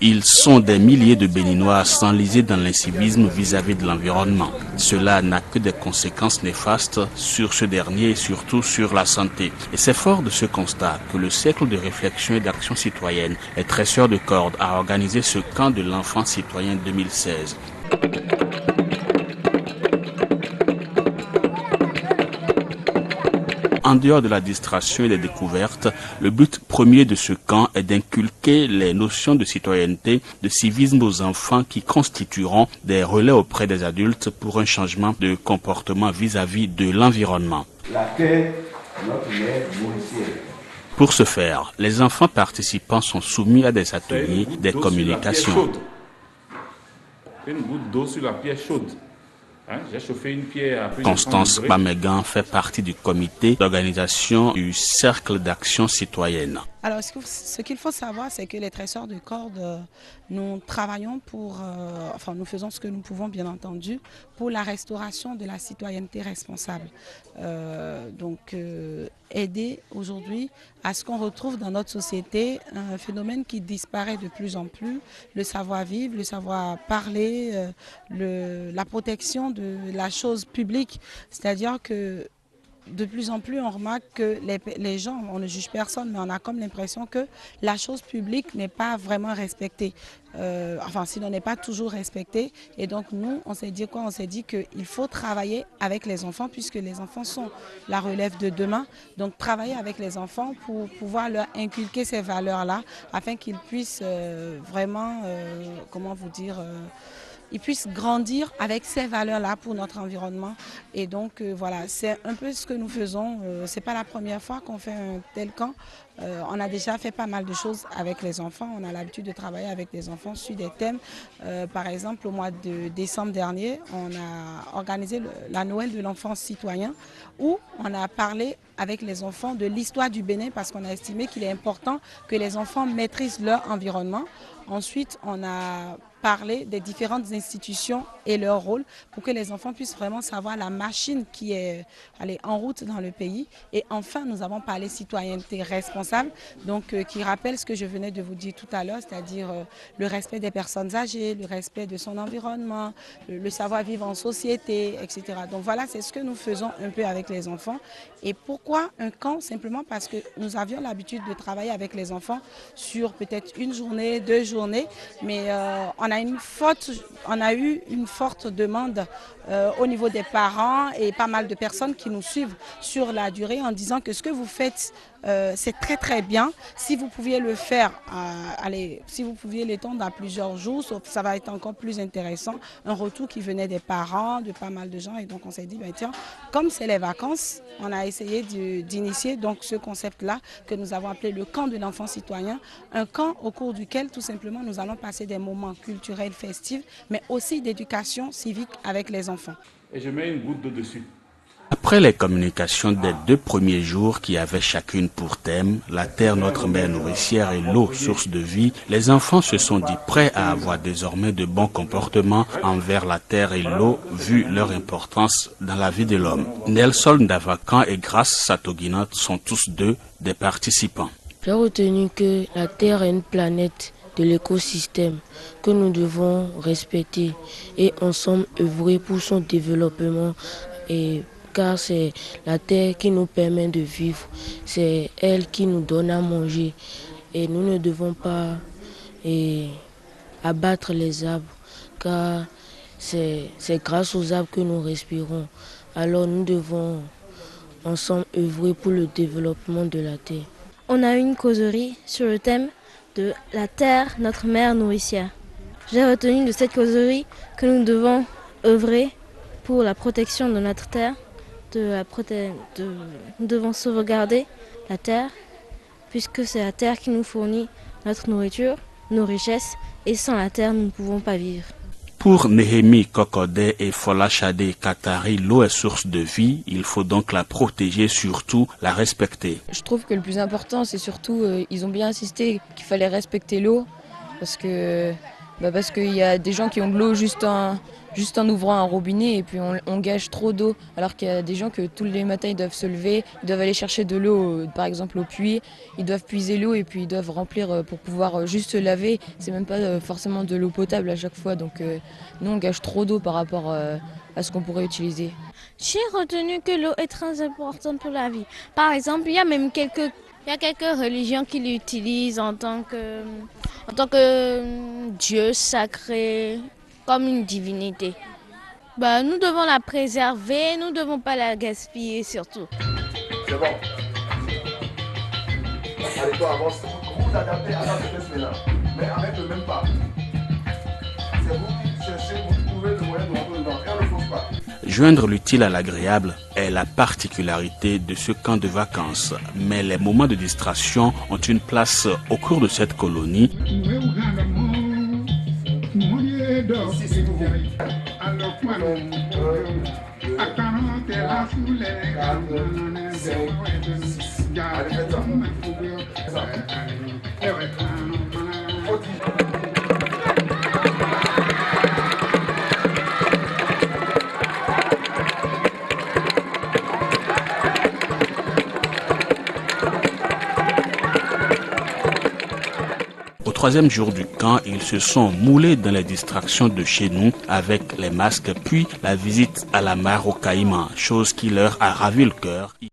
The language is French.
Ils sont des milliers de Béninois à s'enliser dans l'incivisme vis-à-vis de l'environnement. Cela n'a que des conséquences néfastes sur ce dernier et surtout sur la santé. Et c'est fort de ce constat que le Cercle de réflexion et d'action citoyenne est tresseur de cordes à organiser ce camp de l'enfant citoyen 2016. En dehors de la distraction et des découvertes, le but premier de ce camp est d'inculquer les notions de citoyenneté, de civisme aux enfants qui constitueront des relais auprès des adultes pour un changement de comportement vis-à-vis de l'environnement. La terre est notre mère nourricière. Pour ce faire, les enfants participants sont soumis à des ateliers, des communications. Une goutte d'eau sur la pierre chaude. J'ai chauffé une pierre à plus de 100 Constance degrés. Pamegan fait partie du comité d'organisation du Cercle d'action citoyenne. Alors, ce qu'il faut savoir, c'est que les tresseurs de cordes, nous travaillons pour, nous faisons ce que nous pouvons, bien entendu, pour la restauration de la citoyenneté responsable. Aider aujourd'hui à ce qu'on retrouve dans notre société un phénomène qui disparaît de plus en plus, le savoir-vivre, le savoir-parler, la protection de la chose publique, c'est-à-dire que de plus en plus, on remarque que les gens, on ne juge personne, mais on a comme l'impression que la chose publique n'est pas vraiment respectée. Sinon, n'est pas toujours respectée. Et donc, nous, on s'est dit quoi? On s'est dit qu'il faut travailler avec les enfants, puisque les enfants sont la relève de demain. Donc, travailler avec les enfants pour pouvoir leur inculquer ces valeurs-là, afin qu'ils puissent ils puissent grandir avec ces valeurs-là pour notre environnement. Et donc voilà, c'est un peu ce que nous faisons. C'est pas la première fois qu'on fait un tel camp. On a déjà fait pas mal de choses avec les enfants. On a l'habitude de travailler avec des enfants sur des thèmes. Par exemple, au mois de décembre dernier, on a organisé la Noël de l'enfant citoyen, où on a parlé avec les enfants de l'histoire du Bénin, parce qu'on a estimé qu'il est important que les enfants maîtrisent leur environnement. Ensuite, on a parlé des différentes institutions et leur rôle pour que les enfants puissent vraiment savoir la machine qui est en route dans le pays. Et enfin, nous avons parlé citoyenneté responsable, qui rappelle ce que je venais de vous dire tout à l'heure, c'est-à-dire le respect des personnes âgées, le respect de son environnement, le savoir-vivre en société, etc. Donc voilà, c'est ce que nous faisons un peu avec les enfants. Et pourquoi un camp? Simplement parce que nous avions l'habitude de travailler avec les enfants sur peut-être une journée, 2 journées, mais on a eu une forte demande au niveau des parents et pas mal de personnes qui nous suivent sur la durée en disant que ce que vous faites, c'est très très bien. Si vous pouviez le faire, si vous pouviez l'étendre à plusieurs jours, ça va être encore plus intéressant. Un retour qui venait des parents, de pas mal de gens, et donc on s'est dit, tiens, comme c'est les vacances, on a essayé d'initier donc ce concept-là que nous avons appelé le camp de l'enfant citoyen, un camp au cours duquel tout simplement nous allons passer des moments culturels, festifs, mais aussi d'éducation civique avec les enfants. Et je mets une goutte d'eau dessus. Après les communications des 2 premiers jours qui avaient chacune pour thème la terre, notre mère nourricière, et l'eau, source de vie, les enfants se sont dit prêts à avoir désormais de bons comportements envers la terre et l'eau, vu leur importance dans la vie de l'homme. Nelson Ndavakan et Grace Satoguinat sont tous 2 des participants. J'ai retenu que la terre est une planète de l'écosystème que nous devons respecter et ensemble œuvrer pour son développement, car c'est la terre qui nous permet de vivre, c'est elle qui nous donne à manger et nous ne devons pas abattre les arbres, car c'est grâce aux arbres que nous respirons. Alors nous devons ensemble œuvrer pour le développement de la terre. On a eu une causerie sur le thème de la terre, notre mère nourricière. J'ai retenu de cette causerie que nous devons œuvrer pour la protection de notre terre. Nous devons sauvegarder la terre, puisque c'est la terre qui nous fournit notre nourriture, nos richesses, et sans la terre, nous ne pouvons pas vivre. Pour Néhémie Kokodé et Folashade Katari, l'eau est source de vie, il faut donc la protéger, surtout la respecter. Je trouve que le plus important, c'est surtout, ils ont bien insisté qu'il fallait respecter l'eau, parce qu'il y a des gens qui ont de l'eau juste juste en ouvrant un robinet et puis on gâche trop d'eau. Alors qu'il y a des gens que tous les matins ils doivent se lever, ils doivent aller chercher de l'eau, par exemple au puits, ils doivent puiser l'eau et puis ils doivent remplir pour pouvoir juste se laver. C'est même pas forcément de l'eau potable à chaque fois, donc nous on gâche trop d'eau par rapport à ce qu'on pourrait utiliser. J'ai retenu que l'eau est très importante pour la vie. Par exemple, il y a quelques religions qui l'utilisent en tant que Dieu sacré, comme une divinité. Nous devons la préserver, nous ne devons pas la gaspiller surtout. C'est bon. Allez, toi, avance. Vous adaptez à la vitesse maintenant, mais avec le même pas. C'est vous qui cherchez, vous trouvez le moyen de rentrer dedans. Et on ne force pas. Joindre l'utile à l'agréable est la particularité de ce camp de vacances. Mais les moments de distraction ont une place au cours de cette colonie. Au troisième jour du camp, ils se sont moulés dans les distractions de chez nous avec les masques, puis la visite à la mare au Caïman, chose qui leur a ravi le cœur.